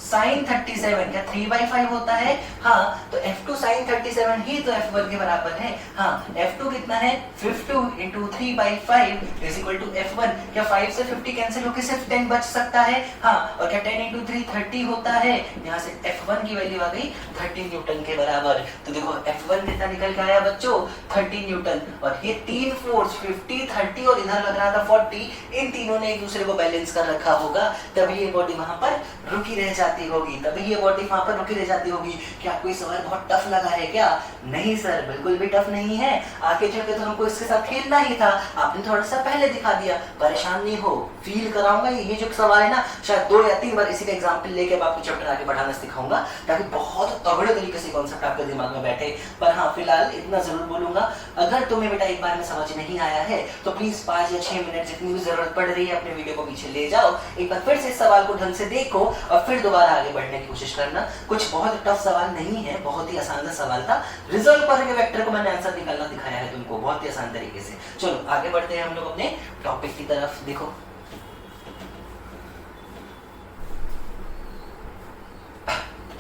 sin 37 क्या 3/5 होता है? हाँ। तो F2 sin 37 ही तो F1 के बराबर है। हाँ। F2 कितना है? 52 into 3/5 is equal to F1। क्या 5 से 50 कैंसिल होकर सिर्फ 10 बच सकता है? हाँ। और क्या 10 into 3 30 होता है? यहाँ से F1 की वैल्यू आ गई 30 न्यूटन के बराबर। तो देखो F1 कितना निकल के आया बच्चों? 30 न्यूटन। और ये तीन फोर्स 50, 30 और इधर लग रहा था 40, इन तीनों ने एक दूसरे को बैलेंस कर रखा होगा, तभी ये बॉडी वहां पर रुकी रह जाती होगी, तभी ये बॉडी वहां पर रुकी रह जाती होगी। क्या आपको ये सवाल बहुत टफ लगा है क्या? नहीं सर बिल्कुल भी टफ नहीं है। आगे चलकर तो हमको इसके साथ खेलना ही था, आपने थोड़ा सा पहले दिखा दिया। परेशान नहीं हो, फील कराऊंगा। ये जो सवाल है ना, शायद 2 या 3 बार इसी का एग्जाम्पल लेके आपको चैप्टर आगे बढ़ाना सिखाऊंगा, ताकि बहुत तगड़े तरीके से कॉन्सेप्ट आपके दिमाग में बैठे। पर हाँ फिलहाल इतना जरूर बोलूंगा, अगर तुम्हें बेटा एक बार में समझ नहीं आया है तो प्लीज 5 या 6 मिनट जितनी भी जरूरत पड़ रही है अपने वीडियो को पीछे ले जाओ, एक बार फिर से इस सवाल को ढंग से देखो और फिर दोबारा आगे बढ़ने की कोशिश करना। कुछ बहुत टफ सवाल नहीं है, बहुत ही आसान सा सवाल था। रिजल्व पर के वेक्टर को मैंने आंसर निकालना दिखाया है तुमको बहुत ही आसान तरीके से। चलो आगे बढ़ते हैं हम लोग अपने टॉपिक की तरफ। देखो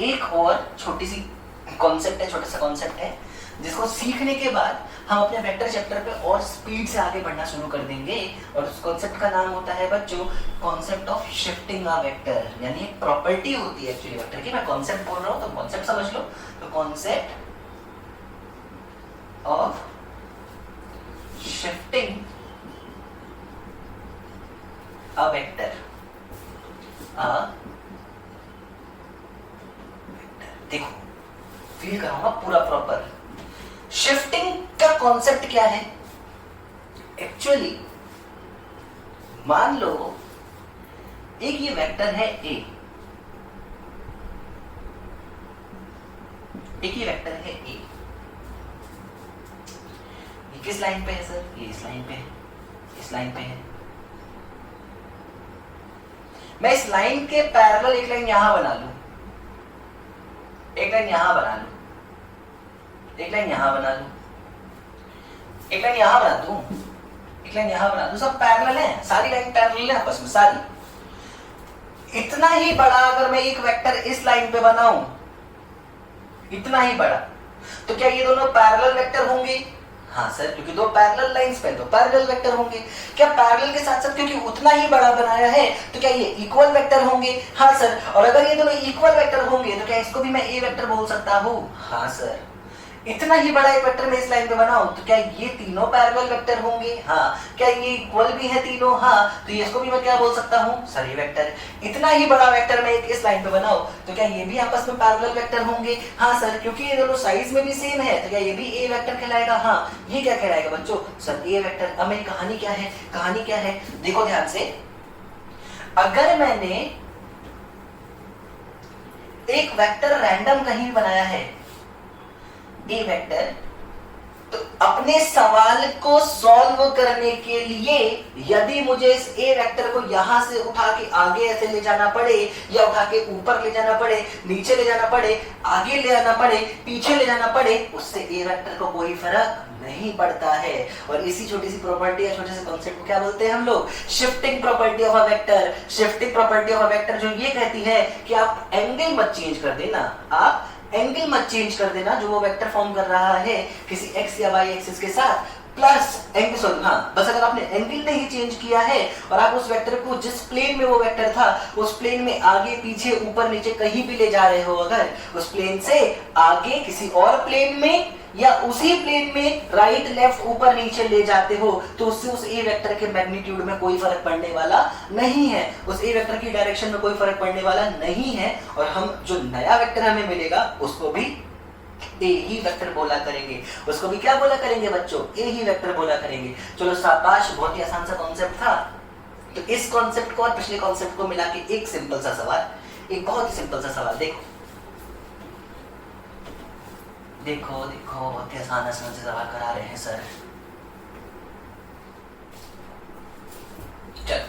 एक और छोटी सी कॉन्सेप्ट है, छोटा सा कॉन्सेप्ट है जिसको सीखने के बाद हम अपने वेक्टर चैप्टर पे और स्पीड से आगे बढ़ना शुरू कर देंगे। और उस कॉन्सेप्ट का नाम होता है बच्चों concept of shifting a vector, यानी एक प्रॉपर्टी होती है एक्चुअली वेक्टर की। मैं कॉन्सेप्ट बोल रहा हूं तो कॉन्सेप्ट समझ लो। तो concept of shifting a vector, देखो फील कराऊंगा पूरा प्रॉपर। शिफ्टिंग का कॉन्सेप्ट क्या है? एक्चुअली मान लो एक ये वेक्टर है A, एक ये वेक्टर है A। ये किस लाइन पे है सर? ये इस लाइन पे है, इस लाइन पे है। मैं इस लाइन के पैरेलल एक लाइन यहां बना लूं, एक लाइन यहां बना लूं, एक लाइन यहां बना लूं, एक लाइन यहां बना दूं, एक लाइन यहां बना दूं। सब पैरेलल है, सारी लाइन पैरेलल है आपस में सारी। इतना ही बड़ा अगर मैं एक वेक्टर इस लाइन पे बनाऊं, इतना ही बड़ा, तो क्या ये दोनों पैरेलल वेक्टर होंगे? हाँ सर, क्योंकि दो पैरेलल लाइंस पे तो पैरेलल वेक्टर होंगे। क्या पैरेलल के साथ साथ क्योंकि उतना ही बड़ा बनाया है तो क्या ये इक्वल वेक्टर होंगे? हाँ सर। और अगर ये दोनों इक्वल वेक्टर होंगे तो क्या इसको भी मैं ए वेक्टर बोल सकता हूँ? हाँ सर। इतना ही बड़ा एक वेक्टर मैं इस लाइन पे बनाऊं तो क्या ये तीनों पैरेलल वेक्टर होंगे? हाँ। क्या ये इक्वल भी है तीनों? हाँ। तो इसको भी मैं क्या बोल सकता हूँ? सर ये वेक्टर। इतना ही बड़ा वेक्टर मैं एक इस लाइन पे बनाऊं तो क्या ये भी आपस में पैरेलल वेक्टर होंगे? हाँ सर। क्योंकि ये दोनों साइज में भी सेम है तो क्या ये भी ए वेक्टर कहलाएगा? हाँ। ये क्या कहलाएगा बच्चों? सर ए वेक्टर। अब मेरी कहानी क्या है? कहानी क्या है देखो ध्यान से। अगर मैंने एक वेक्टर रैंडम कहीं बनाया है, ए वेक्टर, तो अपने सवाल को सॉल्व करने के लिए यदि मुझे इस ए वेक्टर को यहां से उठा के आगे ऐसे ले जाना पड़े, या उठा के ऊपर ले जाना पड़े, नीचे ले जाना पड़े, आगे ले जाना पड़े, पीछे ले जाना पड़े, उससे ए वेक्टर को कोई फर्क नहीं पड़ता है। और इसी छोटी सी प्रॉपर्टी या छोटे से कॉन्सेप्ट को क्या बोलते हैं हम लोग? Shifting property of a vector. Shifting property of a vector जो ये कहती है कि आप एंगल मत चेंज कर देना, आप एंगल मत चेंज कर देना जो वो वेक्टर फॉर्म कर रहा है किसी एक्स या वाई एक्सिस के साथ, प्लस एंगल, सॉरी हाँ, बस अगर आपने एंगल नहीं चेंज किया है और आप उस वेक्टर को जिस प्लेन में वो वेक्टर था उस प्लेन में आगे पीछे ऊपर नीचे कहीं भी ले जा रहे हो, अगर उस प्लेन से आगे किसी और प्लेन में या उसी प्लेन में राइट लेफ्ट ऊपर नीचे ले जाते हो, तो उससे उस ए वेक्टर के मैग्नीट्यूड में कोई फर्क पड़ने वाला नहीं है, उस ए वेक्टर की डायरेक्शन में कोई फर्क पड़ने वाला नहीं है। और हम जो नया वेक्टर हमें मिलेगा उसको भी ए ही वेक्टर बोला करेंगे, उसको भी क्या बोला करेंगे बच्चों? ए ही वेक्टर बोला करेंगे। चलो शाबाश, बहुत ही आसान सा कॉन्सेप्ट था। तो इस कॉन्सेप्ट को और पिछले कॉन्सेप्ट को मिला के एक सिंपल सा सवाल, एक बहुत ही सिंपल सा सवाल, देखो देखो देखो, बहुत ही आसान से सवाल करा रहे हैं सर। चलो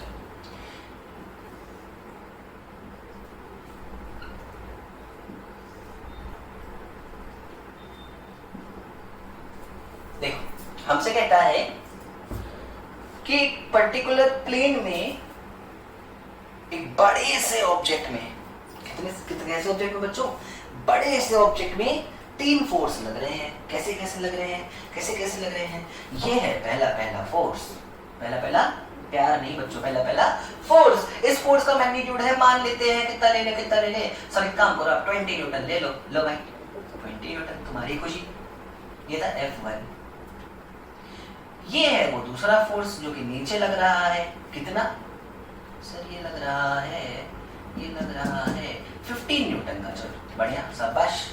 देखो, हमसे कहता है कि एक पर्टिकुलर प्लेन में एक बड़े से ऑब्जेक्ट में, कितने कैसे ऑब्जेक्ट में बच्चों? बड़े से ऑब्जेक्ट में 3 फोर्स लग रहे हैं। कैसे कैसे लग रहे हैं? कैसे कैसे लग रहे हैं? ये है पहला फोर्स, पहला प्यार नहीं बच्चों, पहला फोर्स। इस फोर्स का मैग्नीट्यूड है, मान लेते हैं कितना लेने, सर एक काम करो आप 20 न्यूटन ले लो भाई, 20 न्यूटन, तुम्हारी खुशी। ये था F1। ये है वो दूसरा फोर्स जो कि नीचे लग रहा है, कितना सर? ये लग रहा है 15 न्यूटन का। चलो बढ़िया, शाबाश।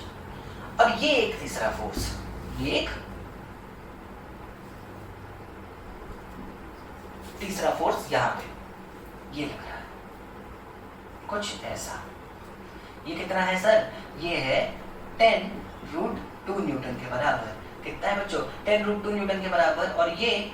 अब ये एक तीसरा फोर्स, ये एक तीसरा फोर्स यहां पे ये लग रहा है कुछ ऐसा। ये कितना है सर? ये है 10√2 न्यूटन के बराबर। कितना है बच्चों? 10√2 न्यूटन के बराबर। और ये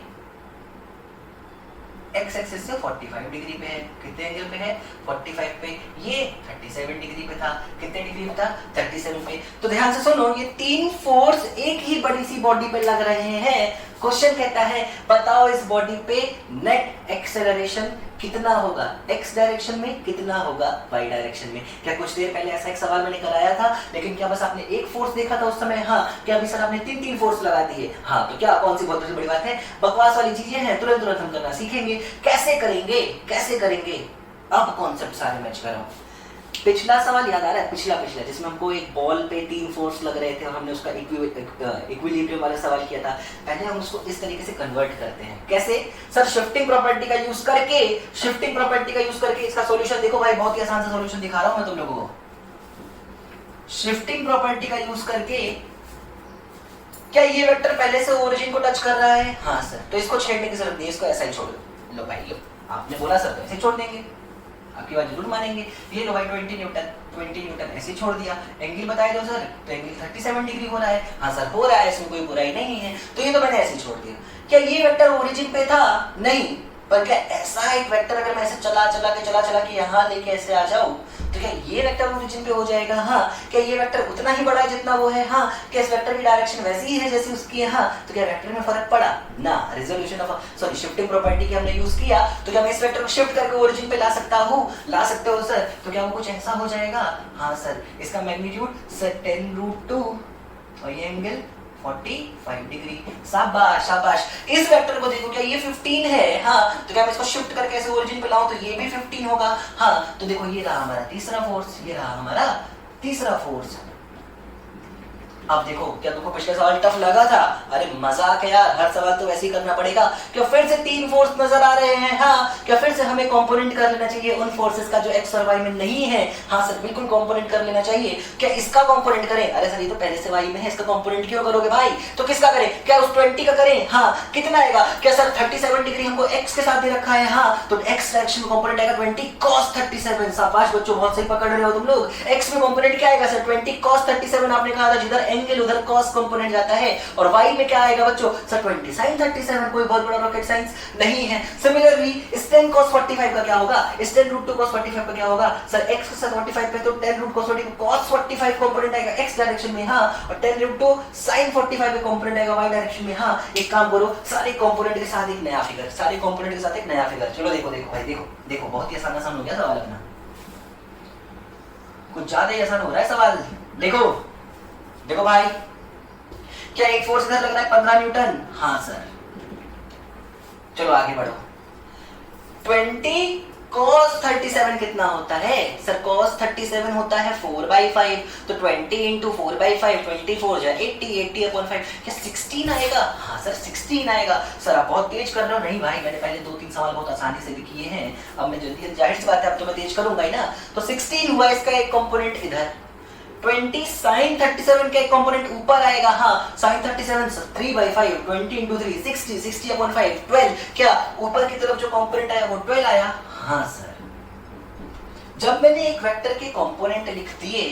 एक्स एक्सिस से 45 डिग्री पे है। कितने एंगल पे है? 45 पे। ये 37 डिग्री पे था। कितने डिग्री पे था? 37 पे। तो ध्यान से सुनो, ये 3 फोर्स एक ही बड़ी सी बॉडी पे लग रहे हैं। क्वेश्चन कहता है बताओ इस बॉडी पे नेट एक्सेलरेशन कितना होगा, एक्स डायरेक्शन में, कितना होगा वाई डायरेक्शन में। क्या कुछ देर पहले ऐसा एक सवाल मैंने कराया था, लेकिन क्या बस आपने एक फोर्स देखा था उस समय? हाँ। क्या अभी सर आपने 3 फोर्स लगा दिए? हाँ। तो क्या कौन सी बहुत बड़ी बात है? बकवास वाली चीजें हैं, तुरंत हम करना सीखेंगे। कैसे करेंगे? अब कॉन्सेप्ट सारे मैच करो। पिछला सवाल याद आ रहा है? पिछला जिसमें हमको एक बॉल पे 3 फोर्स लग रहे थे और हमने उसका इक्विलिब्रियम वाला सवाल किया था। पहले हम उसको इस तरीके से कन्वर्ट करते हैं। कैसे सर? शिफ्टिंग प्रॉपर्टी का यूज करके इसका सॉल्यूशन देखो भाई, बहुत ही आसान सा सॉल्यूशन दिखा रहा हूं मैं तुम लोगों को। शिफ्टिंग प्रॉपर्टी का यूज करके, क्या ये वेक्टर पहले से ओरिजिन को टच कर रहा है? हाँ सर। तो इसको छेड़ने की जरूरत नहीं, इसको ऐसा ही छोड़ लो भाई। लो, आपने बोला सर तो ऐसे छोड़ देंगे, आपकी बात जरूर मानेंगे। ये लो भाई 20 न्यूटन ऐसे छोड़ दिया। एंगल बताए दो सर, तो एंगल 37 डिग्री हो रहा है। हाँ सर हो रहा है, इसमें कोई बुराई नहीं है। तो ये तो मैंने ऐसे छोड़ दिया। क्या ये वेक्टर ओरिजिन पे था? नहीं। पर क्या ऐसा एक वेक्टर अगर मैं ऐसे चला के यहाँ लेके ऐसे आ जाऊं, तो क्या ये वेक्टर ओरिजिन पे हो जाएगा? हाँ। क्या ये वेक्टर उतना ही बड़ा है जितना वो है? हाँ। क्या इस वेक्टर की डायरेक्शन वैसी ही है जैसी उसकी है? हाँ। तो क्या वेक्टर में फर्क पड़ा? ना। रिजोल्यूशन ऑफ शिफ्टिंग प्रॉपर्टी की हमने यूज किया, तो क्या मैं इस वेक्टर को शिफ्ट करके ओरिजिन पे ला सकता हूँ? ला सकते हो सर। तो क्या वो कुछ ऐसा हो जाएगा? हाँ सर। इसका मैग्नीट्यूड सर 10√2 और ये एंगल 45 डिग्री। शाबाश। इस वेक्टर को देखो, क्या ये 15 है? हाँ। तो क्या मैं इसको शिफ्ट करके ऐसे ओरिजिन पे लाऊं तो ये भी 15 होगा? हाँ। तो देखो ये रहा हमारा तीसरा फोर्स, अब देखो, क्या तुमको पिछले सवाल टफ लगा था? अरे मजाक है यार, हर सवाल तो वैसे ही करना पड़ेगा। क्या फिर से 3 फोर्स नजर आ रहे हैं? हाँ। क्या फिर से हमें कंपोनेंट कर लेना चाहिए उन फोर्सेस का जो एक्स और वाई में नहीं है? हाँ सर, बिल्कुल कंपोनेंट कर लेना चाहिए। क्या इसका कंपोनेंट करें? अरे सर ये तो पहले से वाई में है, इसका कंपोनेंट क्यों करोगे भाई? तो किसका करें? क्या उस 20 का करें? हाँ। कितना आएगा? क्या सर 37 डिग्री हमको एक्स के साथ दे रखा है? हाँ। तो एक्स डायरेक्शन में कंपोनेंट आएगा 20 cos cos 37, शाबाश बच्चों, बहुत सही पकड़ रहे हो तुम लोग। x में कंपोनेंट क्या आएगा सर? 20 cos 37 आपने कहा था, जिधर एंगल उधर cos कंपोनेंट जाता है। और y में क्या आएगा बच्चों? सर 20 sin 37, कोई बहुत बड़ा रॉकेट साइंस नहीं है। सिमिलरली इस 10 cos 45 का क्या होगा? इस 10 रूट 2 cos 45 का क्या होगा सर? x के साथ 45 पे तो 10 रूट cos 45 कंपोनेंट आएगा x डायरेक्शन में, हाँ, और 10 रूट 2 sin 45 का कंपोनेंट आएगा y डायरेक्शन में, हाँ। एक काम करो, सारे कंपोनेंट के साथ एक नया फिगर, सारे कंपोनेंट के साथ एक नया फिगर। चलो देखो देखो भाई, देखो देखो, बहुत ही आसान हो गया सवाल अपना, कुछ ज्यादा ही आसान हो रहा है सवाल। देखो देखो भाई, क्या एक फोर्स इधर लग रहा है 15 न्यूटन? हाँ सर। चलो आगे बढ़ो। 20 cos 37 कितना होता है सर? cos 37 होता है 4/5, तो 20 into 4/5, 24 जाए 80/5, क्या 16 आएगा? हाँ सर 16 आएगा। सर आप बहुत तेज कर रहे हो। नहीं भाई, मैंने पहले 2-3 सवाल बहुत आसानी से भी किए हैं, अब मैं जल्दी, जाहिर सी बात है अब तो मैं तेज करूंगा ही ना। तो 16 हुआ इसका एक कंपोनेंट इधर, 20 sin 37 का एक कंपोनेंट ऊपर आएगा, हाँ, sin 37 3/5, 20 into 3 60, 60/5, 12, क्या ऊपर की तरफ जो कंपोनेंट आया वो 12 आया? हाँ सर। जब मैंने एक वेक्टर के कंपोनेंट लिख दिए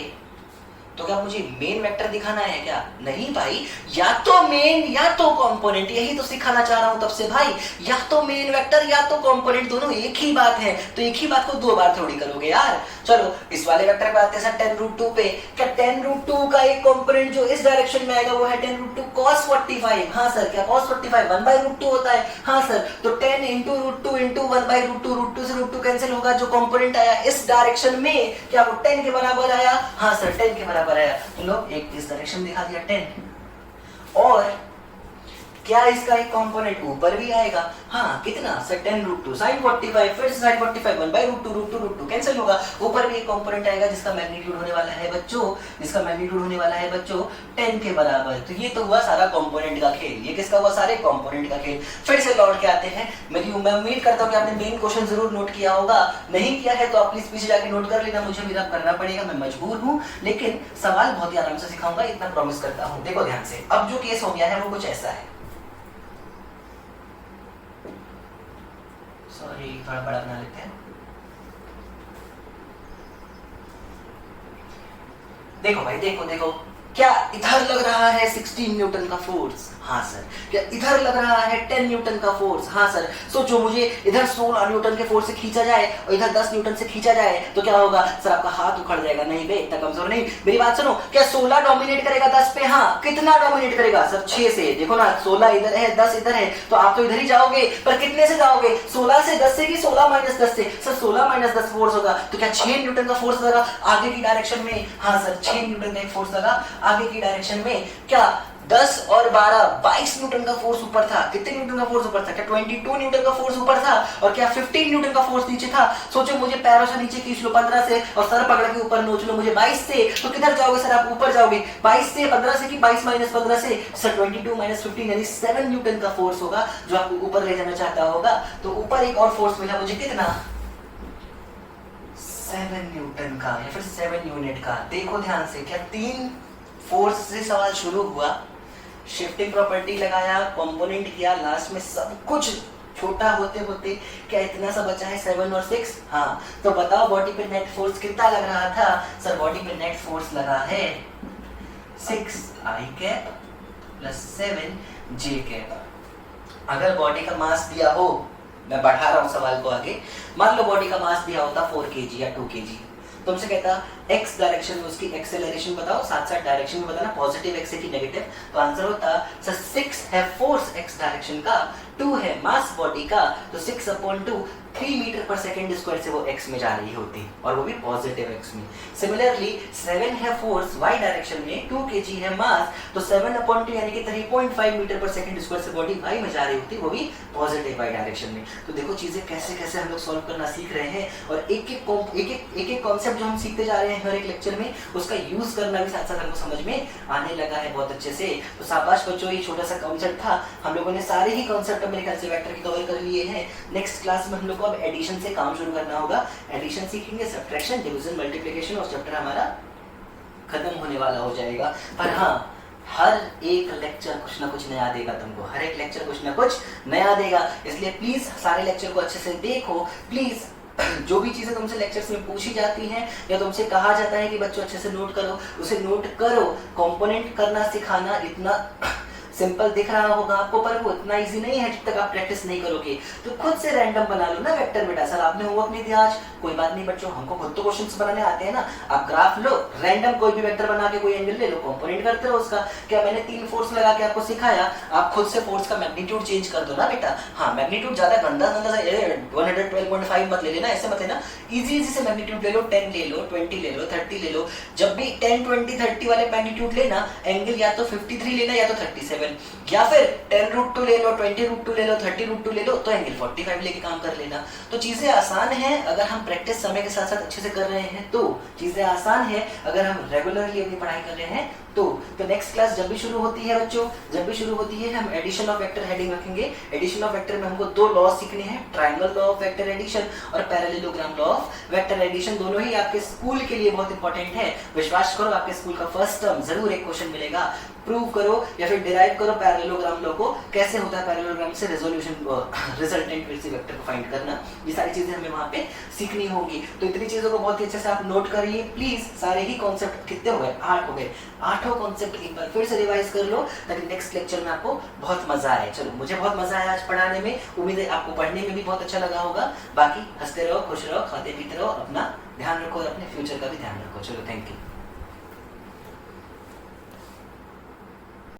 तो क्या मुझे मेन वेक्टर दिखाना है क्या? नहीं भाई, या तो मेन या तो कंपोनेंट, यही तो सिखाना चाह रहा हूं तब से भाई। या तो मेन वेक्टर या तो कंपोनेंट, दोनों एक ही बात है, तो एक ही बात को दो बार थोड़ी करोगे यार। चलो इस वाले वेक्टर पे आते हैं सर 10 रूट 2 पे। क्या 10 रूट 2 का एक कंपोनेंट जो इस डायरेक्शन में आएगा वो है 10 रूट 2 cos 45? हाँ सर। क्या cos 45 1/√2 होता है? हाँ सर। तो 10 into √2 into 1/√2, √2 से √2 कैंसिल होगा, जो कंपोनेंट आया इस डायरेक्शन में क्या वो 10 के बराबर आया? हाँ सर 10 के बराबर आया। तो लो एक इस डायरेक्शन दिखा दिया 10, और क्या इसका एक कंपोनेंट ऊपर भी आएगा? हाँ, कितना सर? 10 रूट 2 sin 45, फिर से sin 45 1/√2 कैंसिल होगा, ऊपर भी एक कंपोनेंट आएगा जिसका मैग्नीट्यूड होने वाला है बच्चों, जिसका मैग्नीट्यूड होने वाला है बच्चों 10 के बराबर। तो ये तो हुआ सारा कंपोनेंट का खेल। ये किसका हुआ? सारे कंपोनेंट का खेल। फिर से लौट के आते हैं। मैं उम्मीद करता हूँ कि आपने मेन क्वेश्चन जरूर नोट किया होगा, नहीं किया है तो आप प्लीज पीछे जाके नोट कर लेना, मुझे मेरा करना पड़ेगा, मैं मजबूर हूँ, लेकिन सवाल बहुत ही आराम से सिखाऊंगा, इतना प्रॉमिस करता हूँ। देखो ध्यान से, अब जो केस हो गया है वो कुछ ऐसा है, सॉरी थोड़ा बड़ा बना लेते हैं। देखो भाई, देखो देखो, क्या इधर लग रहा है 16 न्यूटन का फोर्स? हाँ सर। क्या इधर लग रहा है 10 न्यूटन का फोर्स? हाँ सर। सोचो मुझे इधर 16 न्यूटन के फोर्स से खींचा जाए और इधर 10 न्यूटन से खींचा जाए तो क्या होगा सर? आपका हाथ उखड़ जाएगा। नहीं बे, इतना कमजोर नहीं। मेरी बात सुनो, क्या 16 डोमिनेट करेगा 10 पे? हाँ। कितना डोमिनेट करेगा सर? 6 से। देखो ना, 16 इधर है, 10 इधर है, तो आप तो इधर ही जाओगे, पर कितने से जाओगे? 16 से 10 से कि 16 - 10 से? सर 16 - 10 फोर्स होगा, तो क्या 6 न्यूटन का फोर्स लगा आगे की डायरेक्शन में? हाँ सर, 6 न्यूटन का एक फोर्स लगा आगे की डायरेक्शन में। क्या 10 और 12 22 न्यूटन का फोर्स ऊपर था? कितने न्यूटन का फोर्स ऊपर था? क्या 22 न्यूटन का फोर्स ऊपर था? और क्या 15 न्यूटन का फोर्स नीचे था? सोचो मुझे पैरों से नीचे खींच लो 15 से और सर पकड़ के ऊपर नोच लो मुझे 22 से, तो किधर जाओगे सर? आप ऊपर जाओगे। 22 से 15 से कि 22 - 15 से? सर 22 - 15 यानी 7 न्यूटन का फोर्स होगा जो आपको ऊपर ले जाना चाहता होगा। तो ऊपर एक और फोर्स मिला मुझे, कितना? 7 न्यूटन का या फिर 7 यूनिट का। देखो ध्यान से, क्या 3 फोर्स से सवाल शुरू हुआ, शिफ्टिंग प्रॉपर्टी लगाया, कंपोनेंट किया, लास्ट में सब कुछ छोटा होते होते क्या इतना सा बचा है 7 और 6? हाँ। तो बताओ बॉडी पे नेट फोर्स कितना लग रहा था सर? बॉडी पे नेट फोर्स लगा है 6i cap plus 7j cap. अगर बॉडी का मास दिया हो, मैं बढ़ा रहा हूं सवाल को आगे, मान लो बॉडी का मास दिया होता 4 kg या 2 kg, तुमसे कहता x डायरेक्शन में उसकी एक्सेलरेशन बताओ, साथ साथ डायरेक्शन में बताना, पॉजिटिव x है कि नेगेटिव। तो आंसर होता सर 6 है फोर्स x डायरेक्शन का, 2 है मास बॉडी का, तो 6/2 3 मीटर पर सेकेंड स्क्वायर से वो x में जा रही होती, और वो भी पॉजिटिव x में। सिमिलरली 7 है फोर्स y डायरेक्शन में, 2 kg है मास, तो 7/2 यानी कि 3.5 मीटर पर सेकेंड स्क्वायर से बॉडी y में जा रही होती, वो भी पॉजिटिव y डायरेक्शन में। तो देखो चीजें कैसे कैसे हम लोग सॉल्व करना सीख रहे हैं, और एक एक कॉन्सेप्ट जो हम सीखते जा रहे हैं हर एक लेक्चर में, उसका यूज करना भी साथ साथ हमको समझ में आने लगा है बहुत अच्छे से। तो शाबाश बच्चों, ये छोटा सा कॉन्सेप्ट था, हम लोगों ने सारे ही कॉन्सेप्ट मेरे ख्याल से वेक्टर के कवर कर लिए हैं। नेक्स्ट क्लास में हम लोग को अब एडिशन से काम शुरू करना होगा, एडिशन सीखेंगे, सब्ट्रैक्शन, डिवीजन, मल्टीप्लिकेशन, और चैप्टर हमारा खत्म होने वाला हो जाएगा। पर हाँ, हर एक लेक्चर कुछ ना कुछ नया देगा तुमको, हर एक लेक्चर कुछ ना कुछ नया देगा, इसलिए प्लीज सारे लेक्चर को अच्छे से देखो, प्लीज जो भी चीजें तुमसे लेक्चर्स में पूछी जाती हैं या तुमसे कहा जाता है कि बच्चों अच्छे से नोट करो, उसे नोट करो। कंपोनेंट करना सिखाना इतना सिंपल दिख रहा होगा आपको, पर वो इतना इजी नहीं है जब तक आप प्रैक्टिस नहीं करोगे। तो खुद से रैंडम बना लो ना वेक्टर बेटा। सर आपने होमवर्क नहीं दिया आज, कोई बात नहीं बच्चों, हमको खुद तो क्वेश्चंस बनाने आते हैं ना। आप ग्राफ लो, रैंडम कोई भी वेक्टर बना के कोई एंगल ले लो, कंपोनेंट करते रहो उसका। क्या मैंने 3 फोर्स लगा के आपको सिखाया, आप खुद से फोर्स का मैग्नीट्यूड चेंज कर दो ना बेटा। हाँ मैग्नीट्यूड ज्यादा गंदा सा 112.5 मत ले लेना, ऐसे मत लेना, इजी से मैग्नीट्यूड ले लो, 10 ले लो, 20 ले लो, 30 ले लो। जब भी 10, 20, 30 वाले मैग्नीट्यूड लेना, एंगल या तो 53 लेना या तो 37, या फिर 10√2 ले लो, 20√2 ले लो, 30√2 ले लो, तो एंगल 45 लेके काम कर लेना। तो चीजें आसान हैं अगर हम प्रैक्टिस समय के साथ साथ अच्छे से कर रहे हैं तो। चीजें आसान है अगर हम रेगुलरली अपनी पढ़ाई कर रहे हैं तो नेक्स्ट क्लास जब भी शुरू होती है बच्चों, जब भी शुरू होती है हम एडिशन ऑफ वेक्टर हेडिंग रखेंगे। एडिशन ऑफ वेक्टर में हमको 2 लॉ सीखने हैं, triangle law of vector addition और parallelogram law of vector addition. दोनों ही आपके स्कूल के लिए बहुत इंपॉर्टेंट है। विश्वास करो आपके स्कूल का फर्स्ट टर्म जरूर एक क्वेश्चन मिलेगा। प्रूव करो या फिर डिराइव करो पैरेललोग्राम लॉ को, कैसे होता है पैरेललोग्राम से रेजोल्यूशन रिजल्टेंट वेक्टर को फाइंड करना। ये सारी चीजें हमें वहां पे सीखनी होगी। तो इतनी चीजों को बहुत ही अच्छे से आप नोट करिए प्लीज। सारे ही कॉन्सेप्ट कितने हो गए, 8 हो गए। 8 कॉन्सेप्ट एक बार फिर से रिवाइज कर लो ताकि नेक्स्ट लेक्चर में आपको बहुत मजा आए। चलो मुझे बहुत मजा आया आज पढ़ाने में, उम्मीद है आपको पढ़ने में भी बहुत अच्छा लगा होगा। बाकी हंसते रहो, खुश रहो, खाते पीते रहो, अपना ध्यान रखो और अपने फ्यूचर का भी ध्यान रखो। चलो थैंक यू।